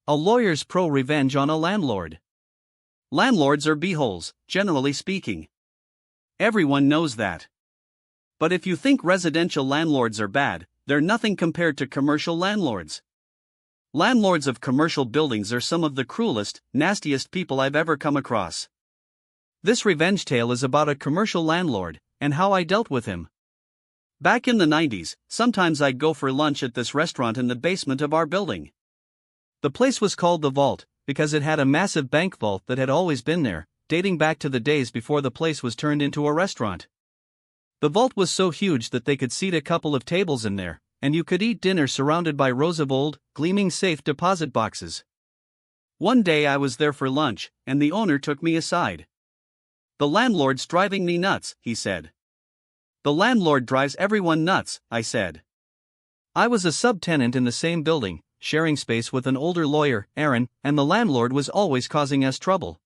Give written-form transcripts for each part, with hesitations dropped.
A lawyer's pro-revenge on a landlord. Landlords are beeholes, generally speaking. Everyone knows that. But if you think residential landlords are bad, they're nothing compared to commercial landlords. Landlords of commercial buildings are some of the cruelest, nastiest people I've ever come across. This revenge tale is about a commercial landlord, and how I dealt with him. Back in the 90s, sometimes I'd go for lunch at this restaurant in the basement of our building. The place was called The Vault, because it had a massive bank vault that had always been there, dating back to the days before the place was turned into a restaurant. The vault was so huge that they could seat a couple of tables in there, and you could eat dinner surrounded by rows of old, gleaming safe deposit boxes. One day I was there for lunch, and the owner took me aside. "The landlord's driving me nuts," he said. "The landlord drives everyone nuts," I said. I was a subtenant in the same building, sharing space with an older lawyer, Aaron, and the landlord was always causing us trouble.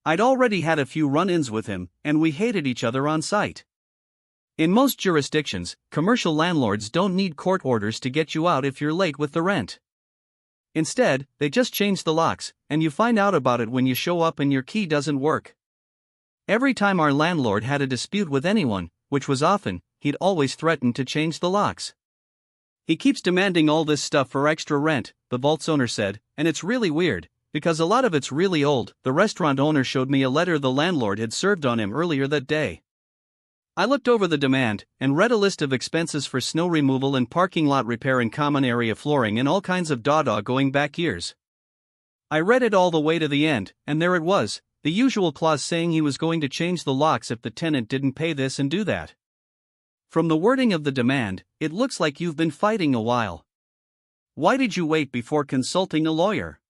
I'd already had a few run-ins with him, and we hated each other on sight. In most jurisdictions, commercial landlords don't need court orders to get you out if you're late with the rent. Instead, they just change the locks, and you find out about it when you show up and your key doesn't work. Every time our landlord had a dispute with anyone, which was often, he'd always threaten to change the locks. "He keeps demanding all this stuff for extra rent," the vault's owner said, "and it's really weird, because a lot of it's really old." The restaurant owner showed me a letter the landlord had served on him earlier that day. I looked over the demand, and read a list of expenses for snow removal and parking lot repair and common area flooring and all kinds of dawdhaw going back years. I read it all the way to the end, and there it was, the usual clause saying he was going to change the locks if the tenant didn't pay this and do that. From the wording of the demand, it looks like you've been fighting a while. Why did you wait before consulting a lawyer?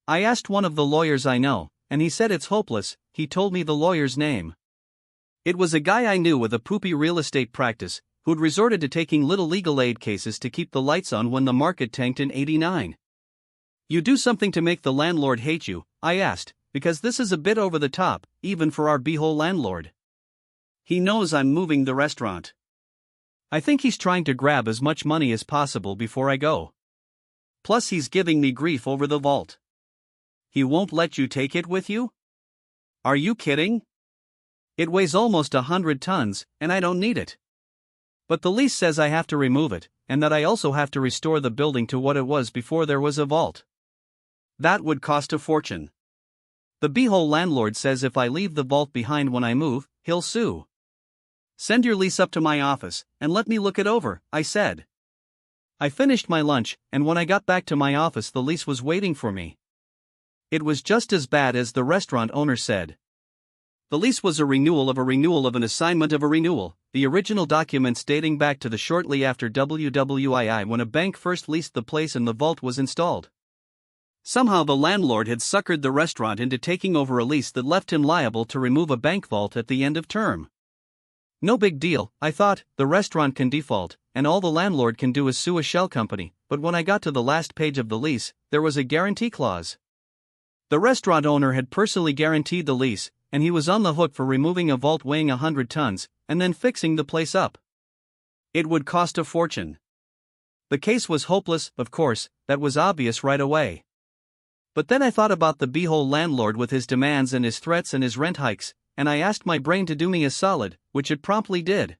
I asked one of the lawyers I know, and he said it's hopeless. He told me the lawyer's name. It was a guy I knew with a poopy real estate practice, who'd resorted to taking little legal aid cases to keep the lights on when the market tanked in '89. "You do something to make the landlord hate you?" I asked, because this is a bit over the top, even for our beehole landlord. "He knows I'm moving the restaurant. I think he's trying to grab as much money as possible before I go. Plus he's giving me grief over the vault. He won't let you take it with you? Are you kidding? It weighs almost 100 tons, and I don't need it. But the lease says I have to remove it, and that I also have to restore the building to what it was before there was a vault. That would cost a fortune. The beehole landlord says if I leave the vault behind when I move, he'll sue. Send your lease up to my office, and let me look it over," I said. I finished my lunch, and when I got back to my office the lease was waiting for me. It was just as bad as the restaurant owner said. The lease was a renewal of an assignment of a renewal, the original documents dating back to the shortly after WWII when a bank first leased the place and the vault was installed. Somehow the landlord had suckered the restaurant into taking over a lease that left him liable to remove a bank vault at the end of term. No big deal, I thought, the restaurant can default, and all the landlord can do is sue a shell company, but when I got to the last page of the lease, there was a guarantee clause. The restaurant owner had personally guaranteed the lease, and he was on the hook for removing a vault weighing 100 tons, and then fixing the place up. It would cost a fortune. The case was hopeless, of course, that was obvious right away. But then I thought about the beehole landlord with his demands and his threats and his rent hikes, and I asked my brain to do me a solid, which it promptly did.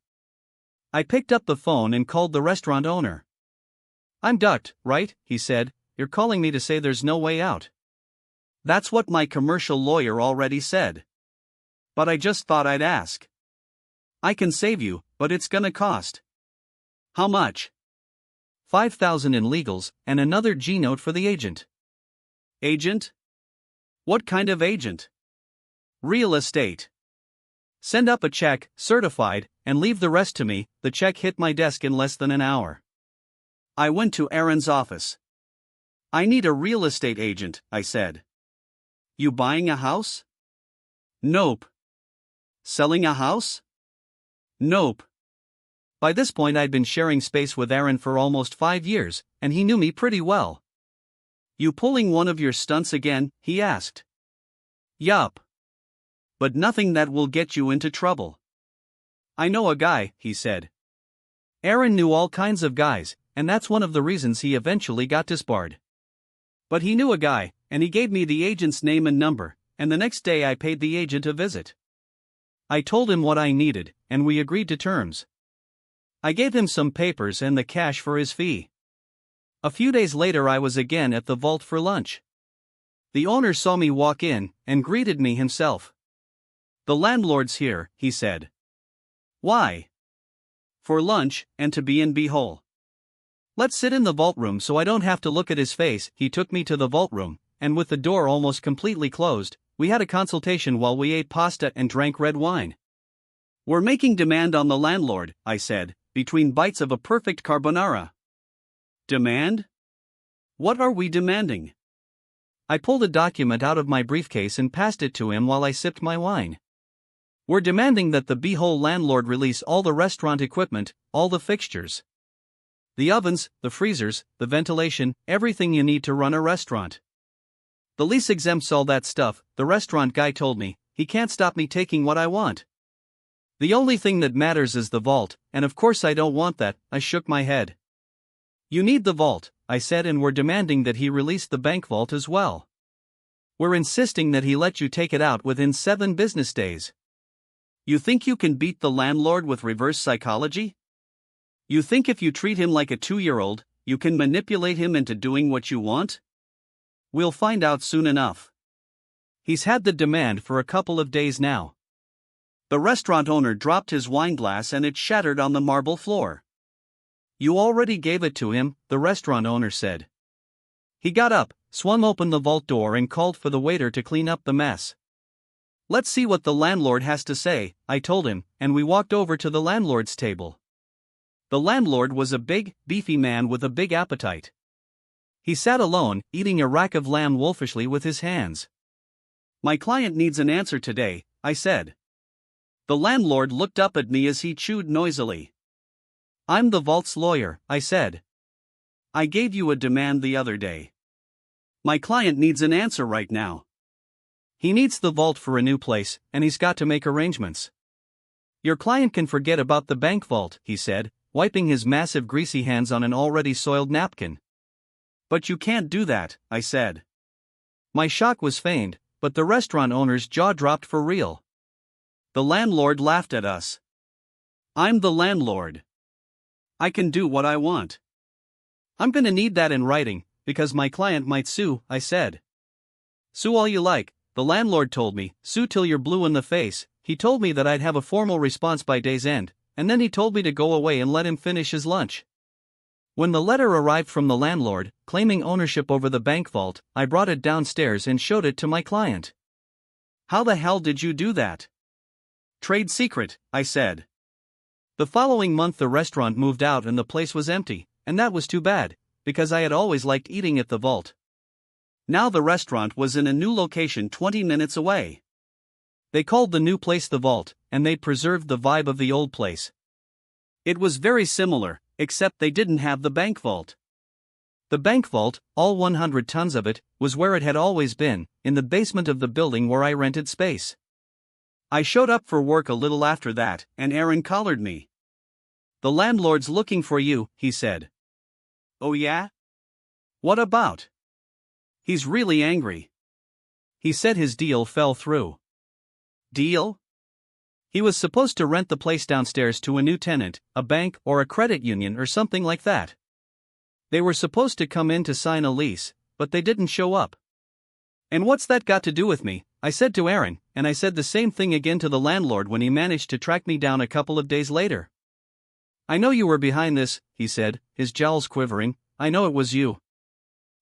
I picked up the phone and called the restaurant owner. "I'm ducked, right?" he said. "You're calling me to say there's no way out." "That's what my commercial lawyer already said. But I just thought I'd ask. I can save you, but it's gonna cost." "How much?" $5,000 in legals, and another G-note for the agent." "Agent? What kind of agent?" "Real estate. Send up a check, certified, and leave the rest to me." The check hit my desk in less than an hour. I went to Aaron's office. "I need a real estate agent," I said. "You buying a house?" "Nope." "Selling a house?" "Nope." By this point I'd been sharing space with Aaron for almost 5 years, and he knew me pretty well. "You pulling one of your stunts again?" he asked. "Yup. But nothing that will get you into trouble." "I know a guy," he said. Aaron knew all kinds of guys, and that's one of the reasons he eventually got disbarred. But he knew a guy, and he gave me the agent's name and number, and the next day I paid the agent a visit. I told him what I needed, and we agreed to terms. I gave him some papers and the cash for his fee. A few days later I was again at the vault for lunch. The owner saw me walk in, and greeted me himself. "The landlord's here," he said. "Why?" "For lunch, and to be in B-hole." "Let's sit in the vault room so I don't have to look at his face." He took me to the vault room, and with the door almost completely closed, we had a consultation while we ate pasta and drank red wine. "We're making demand on the landlord," I said, between bites of a perfect carbonara. "Demand? What are we demanding?" I pulled a document out of my briefcase and passed it to him while I sipped my wine. "We're demanding that the B-hole landlord release all the restaurant equipment, all the fixtures. The ovens, the freezers, the ventilation, everything you need to run a restaurant. The lease exempts all that stuff," the restaurant guy told me. "He can't stop me taking what I want. The only thing that matters is the vault, and of course I don't want that." I shook my head. "You need the vault," I said, "and we're demanding that he release the bank vault as well. We're insisting that he let you take it out within 7 business days. You think you can beat the landlord with reverse psychology? You think if you treat him like a 2-year-old, you can manipulate him into doing what you want? We'll find out soon enough. He's had the demand for a couple of days now." The restaurant owner dropped his wine glass and it shattered on the marble floor. "You already gave it to him," the restaurant owner said. He got up, swung open the vault door and called for the waiter to clean up the mess. "Let's see what the landlord has to say," I told him, and we walked over to the landlord's table. The landlord was a big, beefy man with a big appetite. He sat alone, eating a rack of lamb wolfishly with his hands. "My client needs an answer today," I said. The landlord looked up at me as he chewed noisily. "I'm the vault's lawyer," I said. "I gave you a demand the other day. My client needs an answer right now. He needs the vault for a new place, and he's got to make arrangements." "Your client can forget about the bank vault," he said, wiping his massive greasy hands on an already soiled napkin. "But you can't do that," I said. My shock was feigned, but the restaurant owner's jaw dropped for real. The landlord laughed at us. "I'm the landlord. I can do what I want." "I'm gonna need that in writing, because my client might sue," I said. "Sue all you like," the landlord told me, "sue till you're blue in the face." He told me that I'd have a formal response by day's end, and then he told me to go away and let him finish his lunch. When the letter arrived from the landlord, claiming ownership over the bank vault, I brought it downstairs and showed it to my client. "How the hell did you do that?" "Trade secret," I said. The following month the restaurant moved out and the place was empty, and that was too bad, because I had always liked eating at the vault. Now the restaurant was in a new location 20 minutes away. They called the new place the Vault, and they preserved the vibe of the old place. It was very similar, except they didn't have the bank vault. The bank vault, all 100 tons of it, was where it had always been, in the basement of the building where I rented space. I showed up for work a little after that, and Aaron collared me. "The landlord's looking for you," he said. "Oh yeah? What about?" "He's really angry. He said his deal fell through." "Deal?" "He was supposed to rent the place downstairs to a new tenant, a bank or a credit union or something like that. They were supposed to come in to sign a lease, but they didn't show up." "And what's that got to do with me?" I said to Aaron, and I said the same thing again to the landlord when he managed to track me down a couple of days later. "I know you were behind this," he said, his jowls quivering. "I know it was you.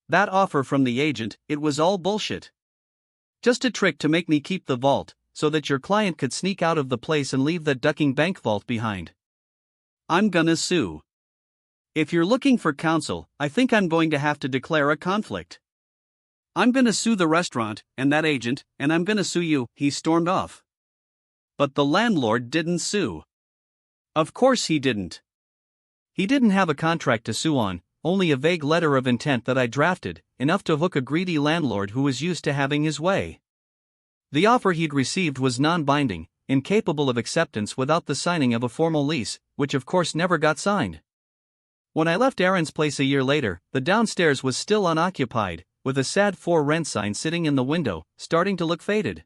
That offer from the agent, it was all bullshit. Just a trick to make me keep the vault, so that your client could sneak out of the place and leave that ducking bank vault behind. I'm gonna sue. If you're looking for counsel, I think I'm going to have to declare a conflict. I'm gonna sue the restaurant, and that agent, and I'm gonna sue you." He stormed off. But the landlord didn't sue. Of course he didn't. He didn't have a contract to sue on, only a vague letter of intent that I drafted, enough to hook a greedy landlord who was used to having his way. The offer he'd received was non-binding, incapable of acceptance without the signing of a formal lease, which of course never got signed. When I left Aaron's place a year later, the downstairs was still unoccupied, with a sad for rent sign sitting in the window, starting to look faded.